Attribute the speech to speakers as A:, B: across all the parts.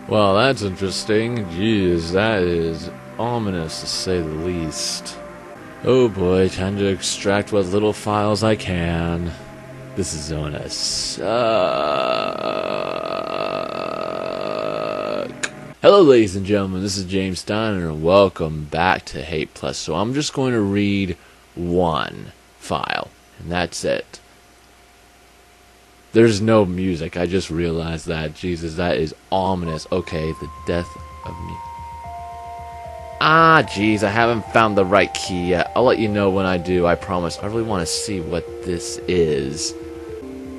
A: Well, that's interesting. Jeez, that is ominous to say the least. Oh boy, time to extract what little files I can. This is gonna suck. Hello ladies and gentlemen, this is James Steiner and welcome back to Hate Plus. So I'm just going to read one file, and that's it. There's no music, I just realized that. Jesus, that is ominous. Okay, the death of me. Jeez, I haven't found the right key yet. I'll let you know when I do, I promise. I really want to see what this is.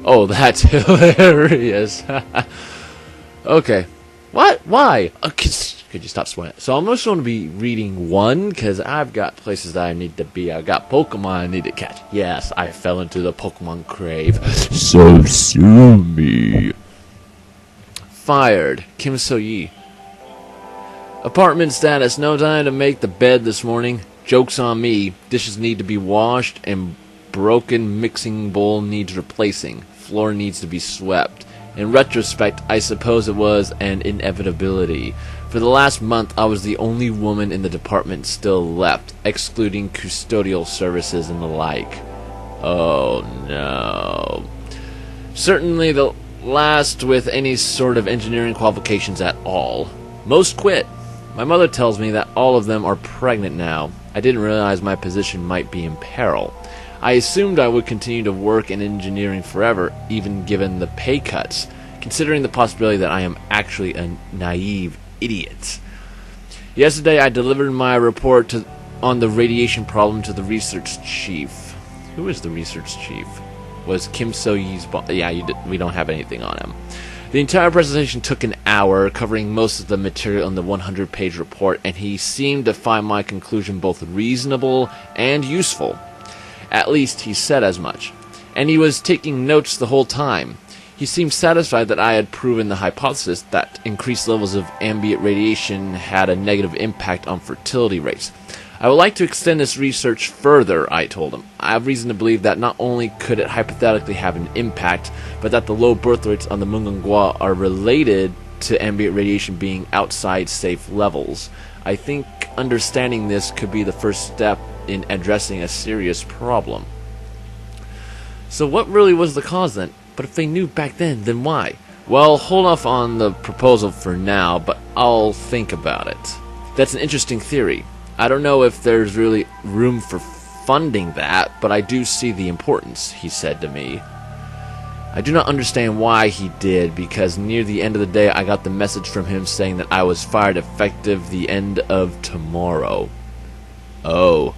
A: Oh, that's hilarious. Okay. What? Why? Could you stop sweating? So I'm just going to be reading one, because I've got places that I need to be. I've got Pokemon I need to catch. Yes, I fell into the Pokemon crave. So sue me. Fired. Kim So-yi. Apartment status. No time to make the bed this morning. Joke's on me. Dishes need to be washed, and broken mixing bowl needs replacing. Floor needs to be swept. In retrospect, I suppose it was an inevitability. For the last month, I was the only woman in the department still left, excluding custodial services and the like. Oh no. Certainly the last with any sort of engineering qualifications at all. Most quit. My mother tells me that all of them are pregnant now. I didn't realize my position might be in peril. I assumed I would continue to work in engineering forever, even given the pay cuts, considering the possibility that I am actually a naive idiot. Yesterday, I delivered my report on the radiation problem to the research chief. Who is the research chief? Was Kim So-yi's boss? Yeah, we don't have anything on him. The entire presentation took an hour, covering most of the material in the 100-page report, and he seemed to find my conclusion both reasonable and useful. At least he said as much. And he was taking notes the whole time. He seemed satisfied that I had proven the hypothesis that increased levels of ambient radiation had a negative impact on fertility rates. I would like to extend this research further, I told him. I have reason to believe that not only could it hypothetically have an impact, but that the low birth rates on the Mungangwa are related to ambient radiation being outside safe levels. I think understanding this could be the first step in addressing a serious problem. So what really was the cause then? But if they knew back then why? Well, hold off on the proposal for now, but I'll think about it. That's an interesting theory. I don't know if there's really room for funding that, but I do see the importance, he said to me. I do not understand why he did, because near the end of the day I got the message from him saying that I was fired effective the end of tomorrow. Oh.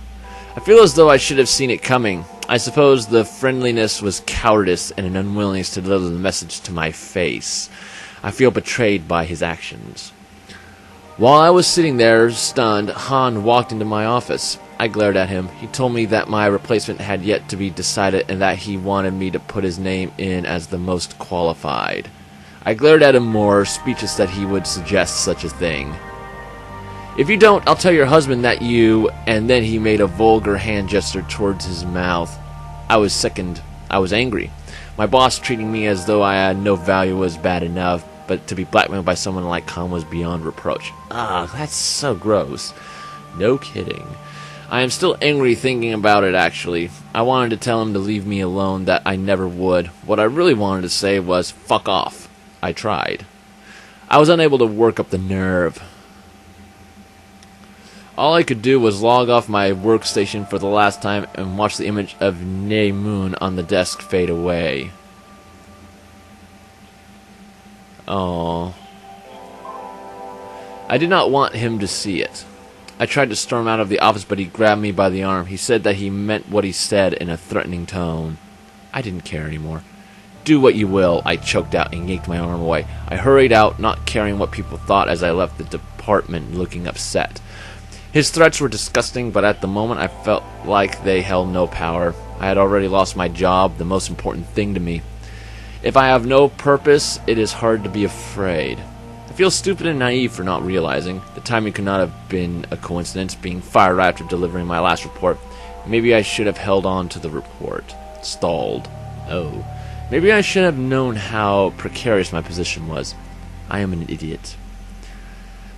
A: I feel as though I should have seen it coming. I suppose the friendliness was cowardice and an unwillingness to deliver the message to my face. I feel betrayed by his actions. While I was sitting there, stunned, Han walked into my office. I glared at him. He told me that my replacement had yet to be decided and that he wanted me to put his name in as the most qualified. I glared at him more, speechless that he would suggest such a thing. If you don't, I'll tell your husband that you... And then he made a vulgar hand gesture towards his mouth. I was sickened. I was angry. My boss treating me as though I had no value was bad enough, but to be blackmailed by someone like Khan was beyond reproach. That's so gross. No kidding. I am still angry thinking about it, actually. I wanted to tell him to leave me alone, that I never would. What I really wanted to say was, fuck off. I tried. I was unable to work up the nerve. All I could do was log off my workstation for the last time and watch the image of Ne Moon on the desk fade away. Oh. I did not want him to see it. I tried to storm out of the office, but he grabbed me by the arm. He said that he meant what he said in a threatening tone. I didn't care anymore. Do what you will, I choked out and yanked my arm away. I hurried out, not caring what people thought as I left the department looking upset. His threats were disgusting, but at the moment I felt like they held no power. I had already lost my job, the most important thing to me. If I have no purpose, it is hard to be afraid. I feel stupid and naive for not realizing. The timing could not have been a coincidence, being fired right after delivering my last report. Maybe I should have held on to the report. Stalled. Maybe I should have known how precarious my position was. I am an idiot.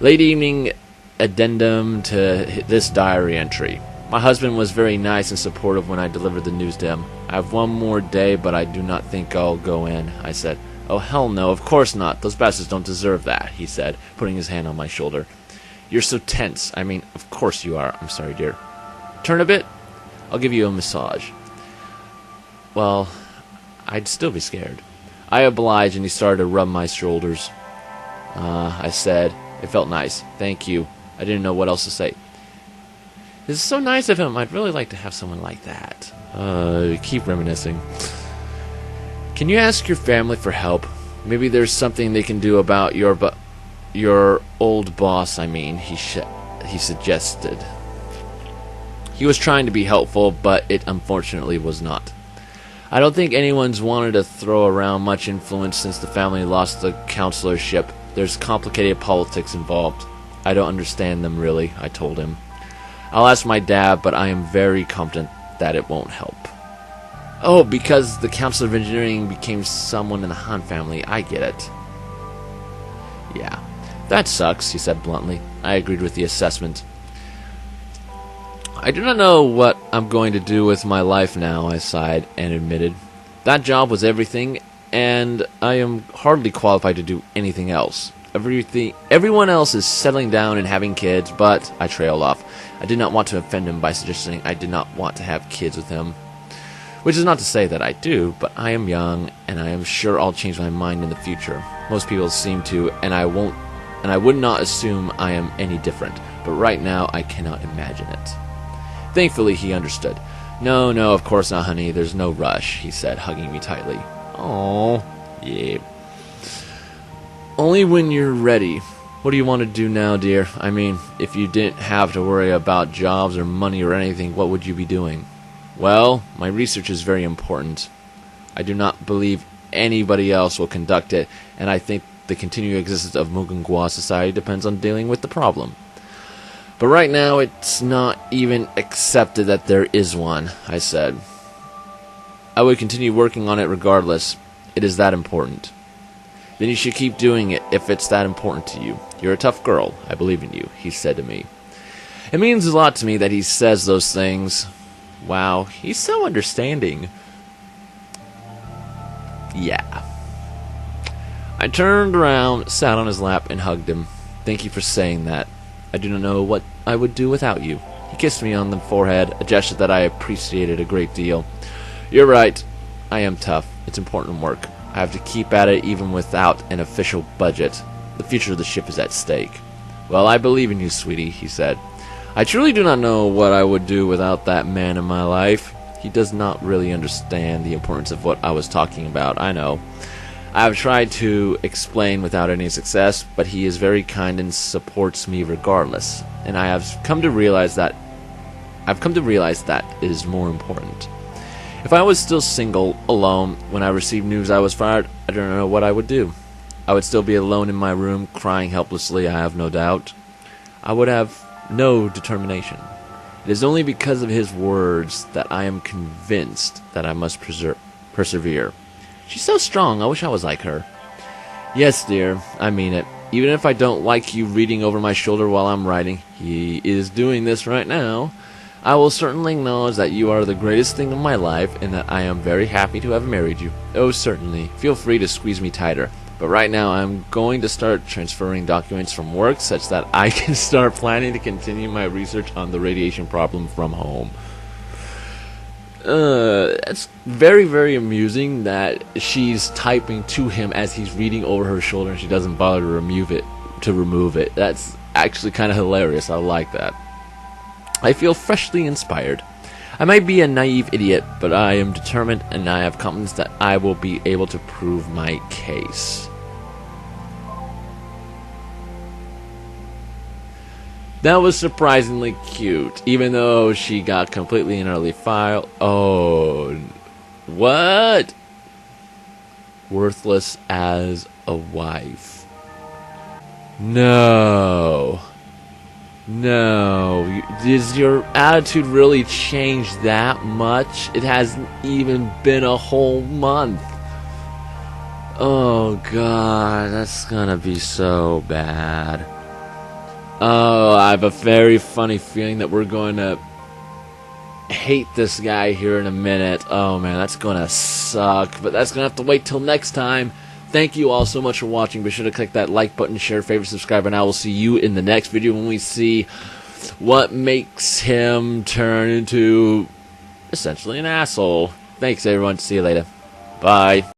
A: Late evening addendum to this diary entry. My husband was very nice and supportive when I delivered the news to him. I have one more day, but I do not think I'll go in, I said. Oh, hell no, of course not. Those bastards don't deserve that, he said, putting his hand on my shoulder. You're so tense. I mean, of course you are. I'm sorry, dear. Turn a bit? I'll give you a massage. Well, I'd still be scared. I obliged, and he started to rub my shoulders. I said. It felt nice. Thank you. I didn't know what else to say. This is so nice of him. I'd really like to have someone like that. Keep reminiscing. Can you ask your family for help? Maybe there's something they can do about your old boss, I mean, he suggested. He was trying to be helpful, but it unfortunately was not. I don't think anyone's wanted to throw around much influence since the family lost the counselorship. There's complicated politics involved. I don't understand them, really, I told him. I'll ask my dad, but I am very confident that it won't help. Oh, because the Council of Engineering became someone in the Han family. I get it. Yeah, that sucks, he said bluntly. I agreed with the assessment. I do not know what I'm going to do with my life now, I sighed and admitted. That job was everything, and I am hardly qualified to do anything else. Everyone else is settling down and having kids, but I trailed off. I did not want to offend him by suggesting I did not want to have kids with him. Which is not to say that I do, but I am young, and I am sure I'll change my mind in the future. Most people seem to, and I would not assume I am any different, but right now I cannot imagine it. Thankfully, he understood. No, of course not, honey. There's no rush, he said, hugging me tightly. Oh, yeah. Only when you're ready. What do you want to do now, dear? I mean, if you didn't have to worry about jobs or money or anything, what would you be doing? Well, my research is very important. I do not believe anybody else will conduct it, and I think the continued existence of Mugunghwa society depends on dealing with the problem. But right now, it's not even accepted that there is one, I said. I would continue working on it regardless. It is that important. Then you should keep doing it if it's that important to you. You're a tough girl. I believe in you, he said to me. It means a lot to me that he says those things. Wow, he's so understanding. Yeah. I turned around, sat on his lap, and hugged him. Thank you for saying that. I do not know what I would do without you. He kissed me on the forehead, a gesture that I appreciated a great deal. You're right. I am tough. It's important work. I have to keep at it even without an official budget. The future of the ship is at stake. Well, I believe in you, sweetie, he said. I truly do not know what I would do without that man in my life. He does not really understand the importance of what I was talking about, I know. I have tried to explain without any success, but he is very kind and supports me regardless. And I have come to realize that is more important. If I was still single, alone, when I received news I was fired, I don't know what I would do. I would still be alone in my room, crying helplessly, I have no doubt. I would have no determination. It is only because of his words that I am convinced that I must persevere. She's so strong, I wish I was like her. Yes, dear, I mean it. Even if I don't like you reading over my shoulder while I'm writing, he is doing this right now, I will certainly acknowledge that you are the greatest thing in my life and that I am very happy to have married you. Oh, certainly. Feel free to squeeze me tighter. But right now, I'm going to start transferring documents from work such that I can start planning to continue my research on the radiation problem from home. It's very, very amusing that she's typing to him as he's reading over her shoulder and she doesn't bother to remove it. That's actually kind of hilarious. I like that. I feel freshly inspired. I might be a naive idiot, but I am determined and I have confidence that I will be able to prove my case. That was surprisingly cute, even though she got completely and utterly filed. Oh, what? Worthless as a wife. No. Does your attitude really change that much? It hasn't even been a whole month. Oh, God, that's gonna be so bad. Oh, I have a very funny feeling that we're going to hate this guy here in a minute. Oh man, that's going to suck. But that's going to have to wait till next time. Thank you all so much for watching. Be sure to click that like button, share, favorite, subscribe, and I will see you in the next video when we see what makes him turn into essentially an asshole. Thanks everyone. See you later. Bye.